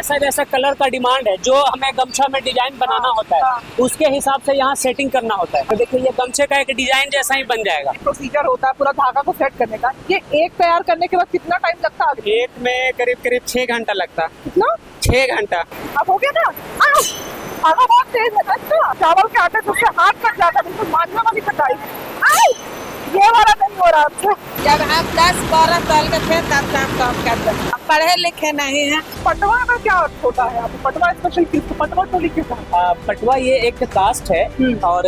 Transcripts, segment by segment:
जैसा जैसा कलर का डिमांड है, जो हमें गमछा में डिजाइन बनाना होता है, उसके हिसाब से यहाँ सेटिंग करना होता है। तो देखिए ये गमछे का एक डिजाइन जैसा ही बन जाएगा। प्रोसीजर होता है पूरा धागा को सेट करने का। ये एक तैयार करने के बाद कितना टाइम लगता है? एक में करीब करीब 6 घंटा लगता है। कितना? 6 घंटा। अब हो गया ना? धागा बहुत तेज है। अच्छा, चावल के आटे से उससे हाथ कट जाता है, बिल्कुल मांझा वाली कटाई। ये वाला नहीं हो रहा। अच्छा, जब हम 10-12 साल के थे तब से हम काम करते हैं, हम पढ़े लिखे नहीं हैं। पटवा का क्या अर्थ होता है? आप पटवा स्पेशल किस पटवा टोली के साथ? पटवा ये एक कास्ट है और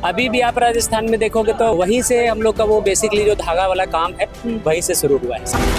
अभी भी आप राजस्थान में देखोगे तो वहीं से हम लोग का वो बेसिकली जो धागा वाला काम है वहीं से शुरू हुआ है।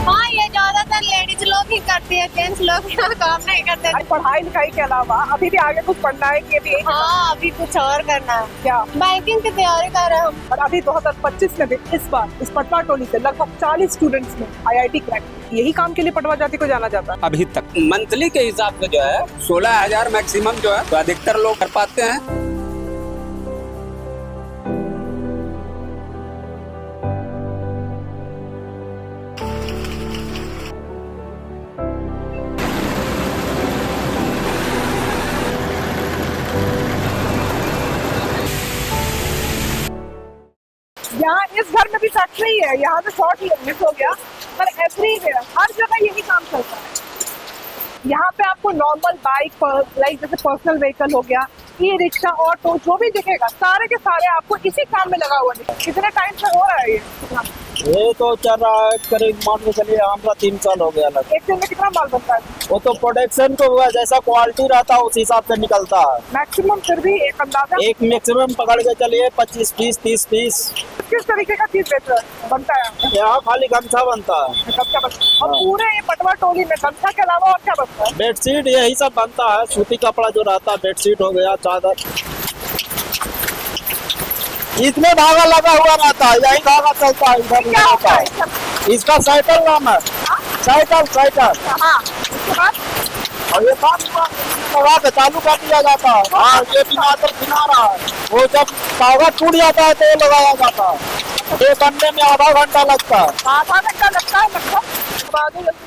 हाँ, ये ज्यादातर लेडीज लोग ही करती है, जेंट्स लोग काम नहीं करते। पढ़ाई लिखाई के अलावा अभी भी आगे कुछ पढ़ना है कि अभी? हाँ, अभी कुछ और करना है। क्या? बैंकिंग की तैयारी कर रहे हैं हम। और अभी 2025 में भी इस बार इस पटवा टोली से लगभग 40 स्टूडेंट्स ने IIT क्रैक। यही काम के लिए पटवा जाति को जाना जाता है। अभी तक मंथली के हिसाब से जो है 16,000 मैक्सिमम जो है तो अधिकतर लोग कर पाते हैं। यहाँ इस घर में भी फैक्ट्री है, यहाँ से शॉर्ट मिस हो गया, पर एवरीवेयर हर जगह यही काम चलता है। यहाँ पे आपको नॉर्मल बाइक लाइक जैसे पर्सनल व्हीकल हो गया, ई रिक्शा, ऑटो, जो भी दिखेगा सारे के सारे आपको इसी काम में लगा हुआ दिखेगा। कितने टाइम से हो रहा है ये तो चल रहा है करीब मान के चलिए हमारा 3 साल हो गया। एक दिन में कितना माल बनता है? वो तो प्रोडक्शन को हुआ, जैसा क्वालिटी रहता है उस हिसाब से निकलता है। मैक्सिमम फिर भी एक अंदाजा? एक मैक्सिमम पकड़ के चलिए 25 पीस 30 पीस। किस तरीके का चीज बनता है? यहाँ खाली गमछा बनता है। गमछा बनता है। और पूरे ये पटवा टोली में गमछा के अलावा और क्या बनता है? बेडशीट यही सब बनता है, सूती कपड़ा जो रहता है, बेडशीट हो गया, चादर। इसमें धागा लगा हुआ रहता है, यही धागा चलता है इधर क्या होता है? इसका साइकिल नाम है। साइकिल। हाँ, उसके बाद और ये लगा के चालू कर दिया जाता है। हाँ, ये बिना रहा है। वो जब धागा टूट जाता है तो ये लगाया जाता है। ये बनने में आधा घंटा लगता है। आधा घंटा लगता है लगभग।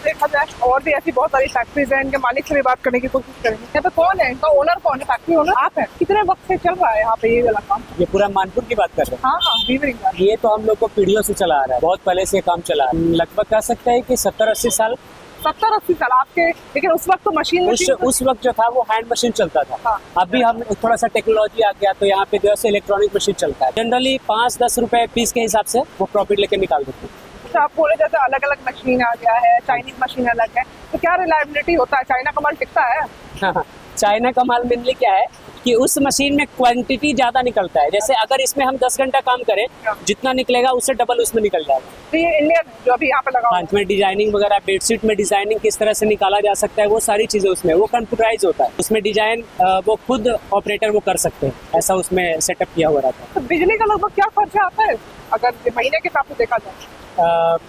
देखा जाए और भी ऐसी बहुत सारी फैक्ट्रीज हैं, इनके मालिक से भी बात करने की कोशिश करेंगे। यहाँ पे कौन है इनका ओनर? कौन है? फैक्ट्री ओनर आप है? कितने वक्त से चल रहा है यहाँ पे ये वाला काम? ये पूरा मानपुर की बात कर रहे हैं। हाँ, वीवरिंग। ये तो हम लोग को पीढ़ियों से चला आ रहा है, बहुत पहले से काम चला आ रहा है। लगभग कह सकते हैं कि 70-80 साल। 70-80 साल आपके। लेकिन उस वक्त तो मशीन उस वक्त जो था वो हैंड मशीन चलता था। हाँ। अभी हम थोड़ा सा टेक्नोलॉजी आ गया तो यहाँ पे जो है इलेक्ट्रॉनिक मशीन चलता है। जनरली 5-10 रुपए पीस के हिसाब से वो प्रॉफिट लेके निकाल देते हैं। आप बोले जैसे अलग अलग मशीन आ गया है, चाइनीज मशीन अलग है, तो क्या रिलायबिलिटी होता है? चाइना का माल टिकता है? हाँ, चाइना का माल मेनली क्या है कि उस मशीन में क्वांटिटी ज्यादा निकलता है। जैसे अगर इसमें हम 10 घंटा काम करें, जितना निकलेगा उससे डबल उसमें निकल जाएगा। तो ये इंडियन जो अभी यहाँ पे लगा हुआ है। इसमें डिजाइनिंग वगैरह, बेडशीट में डिजाइनिंग किस तरह से निकाला जा सकता है, वो सारी चीजें उसमें, वो कंप्यूटराइज होता है। उसमें डिजाइन वो खुद ऑपरेटर वो कर सकते हैं, ऐसा उसमें सेटअप किया हुआ रहता है। तो बिजली का लगभग क्या खर्चा आता है अगर महीने के हिसाब से देखा जाए?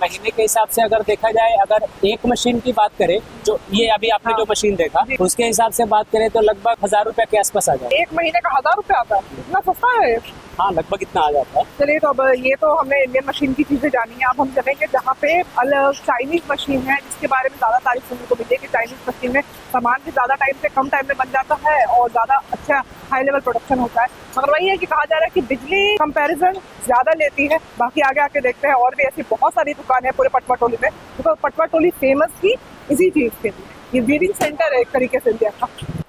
महीने के हिसाब से अगर देखा जाए, अगर एक मशीन की बात करें, जो ये अभी आपने जो मशीन देखा, उसके हिसाब से बात करें तो लगभग 1000 रुपए के आसपास आ जाए। एक महीने का 1000 रुपए आता है? इतना सस्ता है? हाँ, लगभग इतना आ जाता है। चलिए, तो अब ये तो हमने इंडियन मशीन की चीजें जानी है। अब हम चलेंगे जहाँ पे अलग चाइनीज मशीन है, जिसके बारे में ज्यादा तारीफ सुनने को मिलेगी। चाइनीज मशीन में सामान भी ज्यादा टाइम से कम टाइम में बन जाता है और ज्यादा अच्छा हाई लेवल प्रोडक्शन होता है। मगर वही है कि कहा जा रहा है कि बिजली कंपैरिजन ज्यादा लेती है। बाकी आगे आके देखते हैं। और भी ऐसी बहुत सारी दुकानें हैं पूरे पटवा टोली में, तो पटवा टोली फेमस ही इसी चीज के लिए। ये वीविंग सेंटर है एक तरीके से इंडिया का।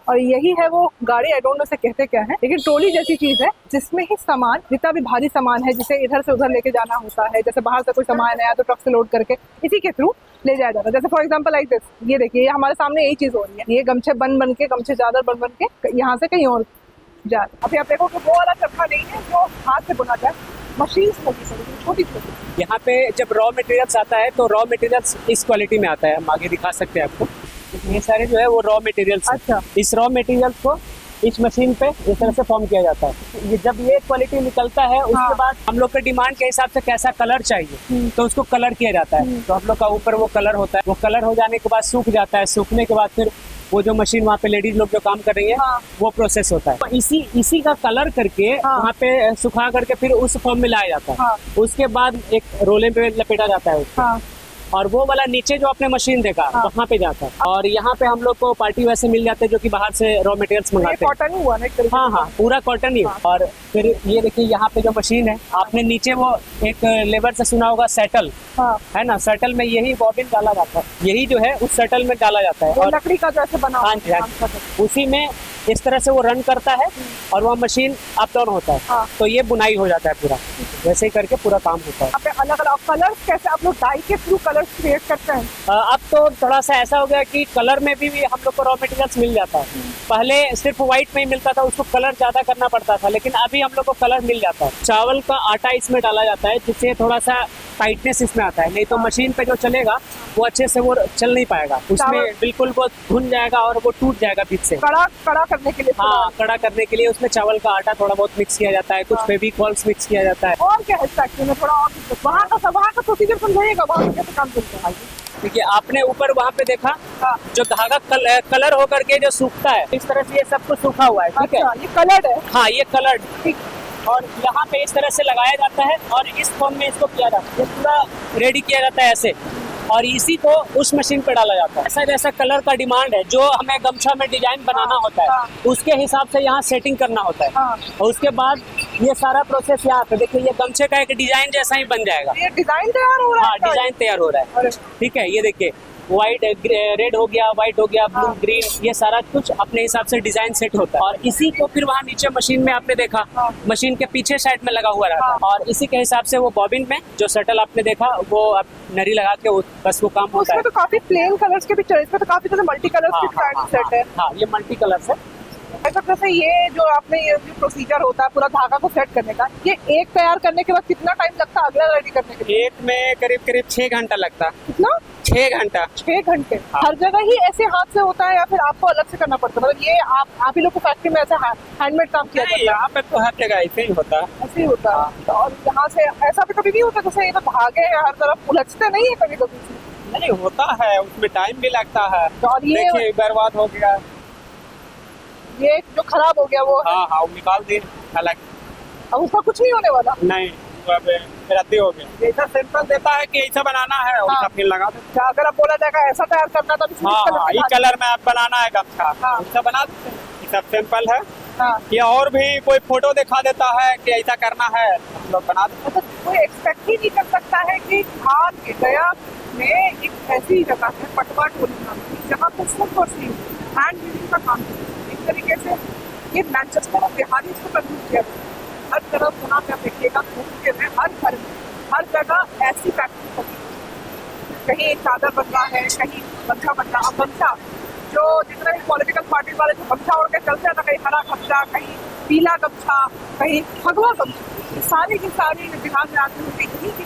और यही है वो गाड़ी, आई डोंट नो से कहते क्या है, लेकिन ट्रॉली जैसी चीज है जिसमें ही सामान, जितना भी भारी सामान है जिसे इधर से उधर लेके जाना होता है, जैसे बाहर से कोई सामान आया तो ट्रक से लोड करके इसी के थ्रू ले जाया जाता है। जैसे फॉर एग्जांपल लाइक दिस, ये देखिए, ये हमारे सामने यही चीज हो रही है। ये गमछे बन के, गमछे चादर बन के यहाँ से कहीं और जा रहे। अभी आप देखो कि वो वाला चरखा नहीं है जो हाथ से बुना जाए, मशीन छोटी। यहाँ पे जब रॉ मटेरियल्स आता है तो रॉ मटेरियल्स इस क्वालिटी में आता है। हम आगे दिखा सकते हैं आपको। ये सारे जो है वो रॉ मटेरियल्स। अच्छा। इस रॉ मटेरियल्स को इस मशीन पे इस तरह से फॉर्म किया जाता है। ये जब ये क्वालिटी निकलता है, उसके बाद हम लोग के डिमांड के हिसाब से कैसा कलर चाहिए तो उसको कलर किया जाता है। तो हम लोग का ऊपर वो कलर होता है, वो कलर हो जाने के बाद सूख जाता है। सूखने के बाद फिर वो जो मशीन वहाँ पे लेडीज लोग जो काम कर रही है, वो प्रोसेस होता है। तो इसी का कलर करके वहाँ पे सुखा करके फिर उस फॉर्म में लाया जाता है। उसके बाद एक रोले पे लपेटा जाता है उसको। और वो वाला नीचे जो आपने मशीन देखा वहाँ पे जाता है। और यहाँ पे हम लोग को पार्टी वैसे मिल जाते हैं जो कि बाहर से रॉ मटेरियल्स ये मंगाते हैं। कॉटन ही हुआ ना एक तरीके हाँ से। हाँ, पूरा कॉटन ही है। और फिर ये देखिए यहाँ पे जो मशीन है, आपने नीचे वो एक लेबर से सुना होगा सेटल, हाँ, है ना, सेटल में यही बॉबिन डाला जाता है, यही जो है उस सेटल में डाला जाता है। वो और लकड़ी का जैसे बना हाँ जी, हाँ जी, उसी में इस तरह से वो रन करता है और वह मशीन अप डाउन होता है। हाँ। तो ये बुनाई हो जाता है पूरा, वैसे ही करके पूरा काम होता है। यहाँ पे अलग अलग कलर्स कैसे आप लोग डाई के थ्रू कलर्स क्रिएट करते हैं? अब तो थोड़ा सा ऐसा हो गया कि कलर में भी हम लोग को रॉ मटेरियल्स मिल जाता है। पहले सिर्फ व्हाइट में ही मिलता था, उसको कलर ज्यादा करना पड़ता था, लेकिन अभी हम लोग को कलर मिल जाता है। चावल का आटा इसमें डाला जाता है जिससे थोड़ा सा टाइटनेस इसमें आता है, नहीं तो मशीन पे जो चलेगा वो अच्छे से वो चल नहीं पाएगा, उसमें चावल- बिल्कुल वो धुन जाएगा और वो टूट जाएगा बीच से। कड़ा कड़ा करने के लिए हाँ, कड़ा करने के लिए उसमें चावल का आटा थोड़ा बहुत मिक्स किया जाता है, कुछ फेविकॉल्स मिक्स किया जाता है। और क्या है फैक्ट्री में थोड़ा और वहाँ का प्रोसीजर समझाइएगा, वहाँ पे कैसे काम चलता है? देखिए आपने ऊपर वहाँ पे देखा हाँ। जो धागा कलर होकर के जो सूखता है, इस तरह से ये सब कुछ सूखा हुआ है, ठीक है। अच्छा, ये कलर्ड है। हाँ, ये कलर ठीक। और यहाँ पे इस तरह से लगाया जाता है और इस फॉर्म में इसको किया जाता है, ये पूरा रेडी किया जाता है ऐसे, और इसी को उस मशीन पे डाला जाता है। ऐसा जैसा कलर का डिमांड है, जो हमें गमछा में डिजाइन बनाना होता है, उसके हिसाब से यहाँ सेटिंग करना होता है। हाँ। और उसके बाद ये सारा प्रोसेस यहाँ पे देखिए, ये गमछे का एक डिजाइन जैसा ही बन जाएगा। ये डिजाइन तैयार हो रहा हाँ, है? डिजाइन तैयार हो रहा है, अरे, ठीक है। ये देखिए व्हाइट रेड हो गया, व्हाइट हो गया, ब्लू ग्रीन, ये सारा कुछ अपने हिसाब से डिजाइन सेट होता है। और इसी को फिर वहाँ नीचे मशीन में आपने देखा, मशीन के पीछे साइड में लगा हुआ रहता है, और इसी के हिसाब से वो बॉबिन में जो शटल आपने देखा वो अब नरी लगा के बस वो काम होता उसमें है। तो काफी प्लेन कलर्स के भी चल, इसमें तो काफी ज्यादा मल्टी कलर्स के डिजाइन सेट है। हाँ, ये मल्टी कलर है। ऐसा जैसे ये जो आपने ये जो प्रोसीजर होता है पूरा धागा को सेट करने का, ये एक तैयार करने के बाद कितना टाइम लगता है अगला रेडी करने के लिए? एक में करीब करीब 6 घंटा लगता है। कितना? 6 घंटा। 6 घंटे। हर जगह ही ऐसे हाथ से होता है या फिर आपको अलग से करना पड़ता है? मतलब ये आप ही लोग को फैक्ट्री में ऐसा हैंडमेड काम किया जाता है? यहाँ पे तो हर जगह ऐसे ही होता है। ऐसे ही होता है। और यहाँ से ऐसा भी कभी नहीं होता जैसे ये तो धागे हर तरफ उलझते नहीं है कभी कभी? नहीं होता है, उसमें टाइम भी लगता है। और ये देखिए बर्बाद हो गया। ये जो खराब हो गया वो है। हाँ हाँ, वो निकाल दे अलग। अब उसका कुछ नहीं होने वाला? नहीं, वो अब रद्दी हो गया। ऐसा सैंपल देता है कि ऐसा बनाना है, वैसा फिर लगा दे। क्या अगर आप बोला जाएगा ऐसा तैयार करना था तो हाँ हाँ, ये कलर में आप बनाना है गमछा, हाँ। वैसा बना देते हैं। ये सब सैंपल है। हाँ। या और भी कोई फोटो दिखा देता है कि ऐसा करना है, हम लोग बना देते मतलब कोई एक्सपेक्ट ही नहीं कर सकता है कि धार के गया में एक ऐसी जगह है पटवा टोली नाम की, जहाँ पर सिर्फ और सिर्फ हैंड वीविंग का काम है। एक तरीके से ये मैनचेस्टर और बिहारी इसको कंट्रोल किया गया। हर तरफ वहाँ पे देखिएगा घूमते में हर घर में हर जगह ऐसी फैक्ट्री होती है। कहीं चादर बन रहा है, कहीं गमछा बन रहा है। गमछा जो जितने भी पॉलिटिकल पार्टी वाले जो गमछा उड़ के चलते हैं ना, कहीं हरा गमछा, कहीं पीला गमछा, कहीं भगवा गमछा, ये सारी की सारी बिहार में आती हुई यही की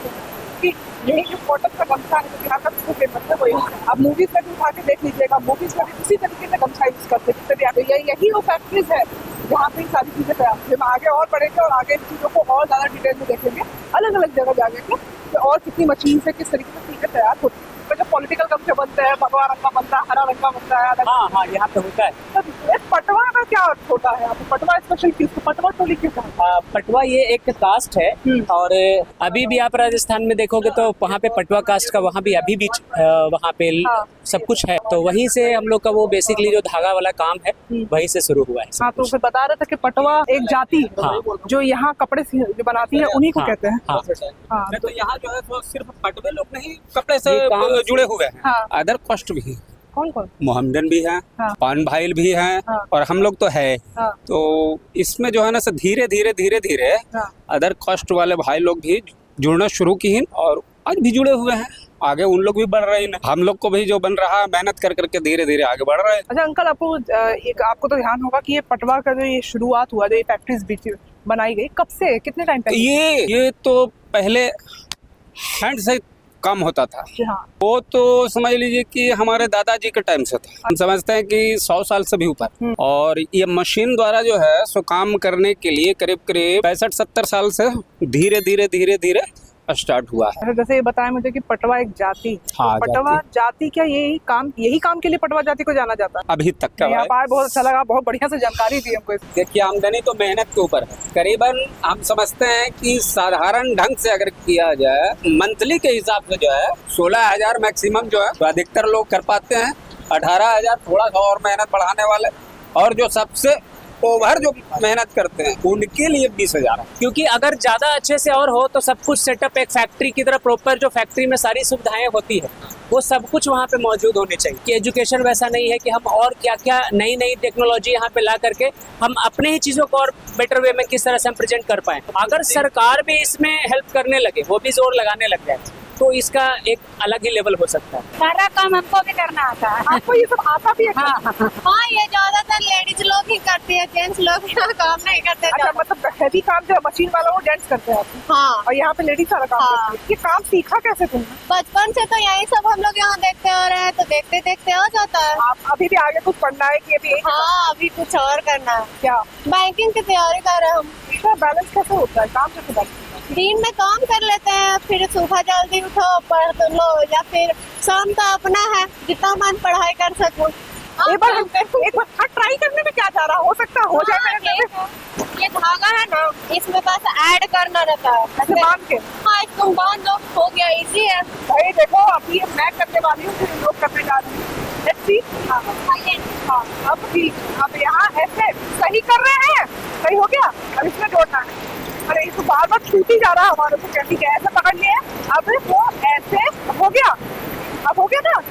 कि यही जो कॉटन का गमछा है बिहार का जिसको फेमस है वही है। अब मूवीज में भी उठा के देख लीजिएगा, मूवीज में भी उसी तरीके से गमछा यूज करते हैं। यही वो फैक्ट्रीज है जहाँ पे सारी चीजें तैयार होती है। हम आगे और बढ़ेंगे और आगे इन चीजों को और ज्यादा डिटेल में देखेंगे, अलग अलग जगह जाएंगे कि और कितनी मशीन से किस तरीके से चीजें तैयार होती है। तो जो पॉलिटिकल गमछे बनते हैं, भगवा रंग का बनता है, हरा रंग का बनता है, अलग। हाँ हाँ, यहाँ पे होता है। तो इस पटवा का क्या अर्थ होता है? आप पटवा स्पेशल क्यों, पटवा टोली क्यों कहा? पटवा ये एक कास्ट है, और अभी भी आप राजस्थान में देखोगे तो वहाँ पे पटवा कास्ट का वहाँ भी अभी भी वहाँ पे हाँ। सब कुछ है। तो वहीं से हम लोग का वो बेसिकली जो धागा वाला काम है वहीं से शुरू हुआ है। हाँ, तो फिर बता रहे थे कि पटवा एक जाति हाँ। जो यहाँ कपड़े जो बनाती है उन्हीं को हाँ, कहते हैं। हाँ। हाँ, तो यहाँ जो है वो सिर्फ पटवे लोग नहीं कपड़े से ये काम जुड़े हुए हैं, हाँ। अदर कास्ट भी हैं, कौन कौन? मोहम्मदन भी हैं, हाँ। पान भाईल भी हैं, हाँ। और हम लोग तो है। हाँ। तो इसमें जो है ना धीरे धीरे हाँ। अदर कास्ट वाले भाई लोग भी जुड़ना शुरू की हैं और आज भी जुड़े हुए हैं। आगे उन लोग भी बढ़ रहे हैं, हम लोग को भी जो बन रहा है मेहनत कर करके धीरे धीरे आगे बढ़ रहे हैं। अच्छा अंकल, आपको तो ध्यान होगा कि ये पटवा का जो ये शुरुआत हुआ, जो ये फैक्ट्रीज बीच बनाई गई, कब से कितने टाइम पहले? ये तो पहले हैंड से काम होता था। हाँ। वो तो समझ लीजिए कि हमारे दादाजी के टाइम से था। हम समझते हैं कि 100 साल से भी ऊपर। और ये मशीन द्वारा जो है सो काम करने के लिए करीब करीब 65-70 साल से धीरे धीरे स्टार्ट हुआ है। अच्छा, जैसे ये बताया मुझे कि पटवा एक जाति, हाँ, पटवा जाति क्या यही काम के लिए पटवा जाति को जाना जाता है? अभी तक का यहाँ भाई। पर बहुत अच्छा लगा, बहुत बढ़िया से जानकारी दी हमको। देखिए, आमदनी तो मेहनत के ऊपर है। करीबन हम समझते हैं कि साधारण ढंग से अगर किया जाए मंथली के हिसाब से जो है 16,000 मैक्सिमम जो है, तो अधिकतर लोग कर पाते हैं। 18,000 थोड़ा सा और मेहनत बढ़ाने वाले, और जो सबसे ओवर जो मेहनत करते हैं उनके लिए 20,000 है। क्योंकि अगर ज्यादा अच्छे से और हो तो सब कुछ सेटअप एक फैक्ट्री की तरह प्रॉपर, जो फैक्ट्री में सारी सुविधाएं होती है वो सब कुछ वहाँ पे मौजूद होनी चाहिए। कि एजुकेशन वैसा नहीं है कि हम और क्या क्या नई नई टेक्नोलॉजी यहाँ पे ला करके हम अपने ही चीजों को और बेटर वे में किस तरह से हम प्रेजेंट कर पाए। अगर सरकार भी इसमें हेल्प करने लगे, वो भी जोर लगाने लग जाए, तो इसका एक अलग ही लेवल हो सकता है। सारा काम हमको भी करना आता है। आपको ये सब आता भी है? हाँ, ये ज्यादातर लेडीज लोग ही करती है, जेंट्स लोग काम नहीं करते। अच्छा, मतलब हैवी काम जो मशीन वाला वो जेंट्स करते हैं हाँ, और यहाँ पे लेडीज सारा काम हाँ। करती है। ये काम सीखा कैसे तुमने? बचपन से तो यही सब हम लोग यहाँ देखते आ रहे हैं, तो देखते देखते हो जाता है। आप अभी भी आगे कुछ पढ़ना है कि अभी हाँ, अभी कुछ और करना है। क्या बैंकिंग की तैयारी कर रहे हैं हम। इसका बैलेंस कैसे होता है? काम कैसे बैलेंस? दिन में काम कर लेते हैं, फिर सुबह जल्दी उठो, पढ़ तो लो, या फिर शाम का अपना है, जितना मन पढ़ाई कर सको। एक बार ट्राई करने में क्या जा रहा, हो सकता है हो जाए मेरे से। ये धागा है ना, इसमें बस ऐड करना रहता है। ऐसे बांध के? हाँ, इसको बांध दो, हो गया, इजी है। भाई देखो, अभी ये मैं करने वाली हूँ, फिर लोग करने जा रहे हैं। Let's see। हाँ, अब ठीक, अब यहाँ ऐसे सही कर रहे हैं, सही हो गया। अब इसमें जोड़ना है। अरे इसको बार बार छूट ही जा रहा है हमारे को। कैसी क्या ऐसे पकड़ लिया, अब वो ऐसे हो गया। अब हो गया ना?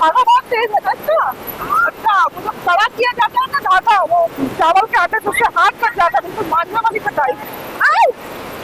धागा बहुत तेज है। अच्छा, वो जो कड़ा किया जाता है ना धागा, वो चावल के आटे से उससे हाथ कट जाता है, बिल्कुल मारने वाली कटाई।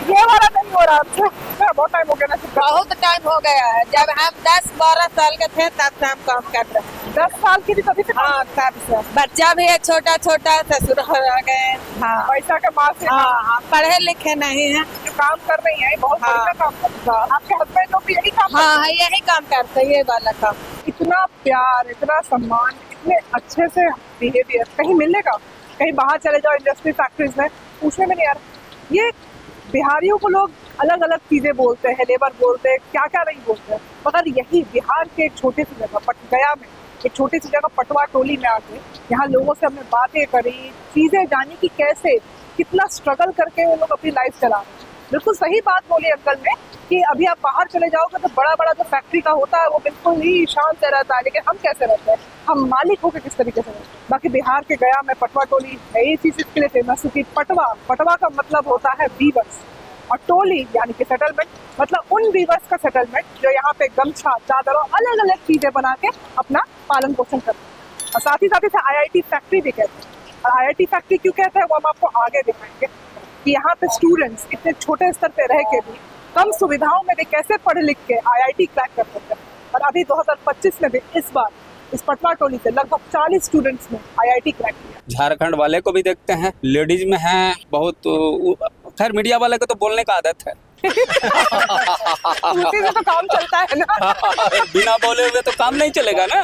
ये वाला नहीं हो रहा हमसे। बहुत टाइम हो गया ना। बहुत टाइम हो गया है। जब हम 10-12 साल के थे तब से हम काम कर रहे हैं। 10 साल की भी तभी से? हाँ, तब से। बच्चा भी है छोटा छोटा, ससुर हो गए। हाँ, पैसा के माँ से हाँ, पढ़े लिखे नहीं है। जो काम कर रही है बहुत हाँ। बढ़िया काम करता है। आपके हस्बैंड लोग भी यही काम करते हाँ, यही काम करते हैं, ये वाला काम। हैं? इतना प्यार, इतना सम्मान, इतने अच्छे से बिहेवियर कहीं मिलेगा? कहीं बाहर चले जाओ इंडस्ट्री फैक्ट्रीज में, पूछने में नहीं आ रहा। ये बिहारियों को लोग अलग अलग चीजें बोलते हैं, लेबर बोलते हैं, क्या क्या नहीं बोलते हैं, मगर यही बिहार के एक छोटे सी जगह गया में, एक छोटी सी जगह पटवा टोली में आके यहाँ लोगों से हमने बातें करी, चीजें जानी कि कैसे कितना स्ट्रगल करके वो लोग अपनी लाइफ चला रहे हैं। बिल्कुल सही बात बोली अंकल ने कि अभी आप बाहर चले जाओगे तो बड़ा बड़ा जो फैक्ट्री का होता है वो बिल्कुल ही शांत से रहता है, लेकिन हम कैसे रहते हैं, हम मालिक होकर किस तरीके से रहते हैं। बाकी बिहार के गया में पटवा टोली है इसी चीज के लिए फेमस, क्योंकि पटवा का मतलब होता है वीवर्स, और टोली यानी कि सेटलमेंट, मतलब उन वीवर्स का सेटलमेंट जो यहाँ पे गमछा, चादर और अलग अलग चीजें बना के अपना पालन पोषण करते हैं। और साथ ही इसे IIT फैक्ट्री भी कहते हैं। और IIT फैक्ट्री क्यों कहते हैं वो हम आपको आगे दिखाएंगे कि यहाँ पे स्टूडेंट्स इतने छोटे स्तर पे रह के भी कम सुविधाओं में भी कैसे पढ़ लिख के IIT क्रैक कर सकते हैं। और अभी 2025 में भी इस बार इस पटवा टोली से लगभग 40 स्टूडेंट्स ने IIT क्रैक किया। झारखंड वाले को भी देखते हैं, लेडीज में हैं बहुत। खैर, मीडिया वाले को तो बोलने का आदत है। उसी से तो काम चलता है ना। बिना बोले हुए तो काम नहीं चलेगा ना।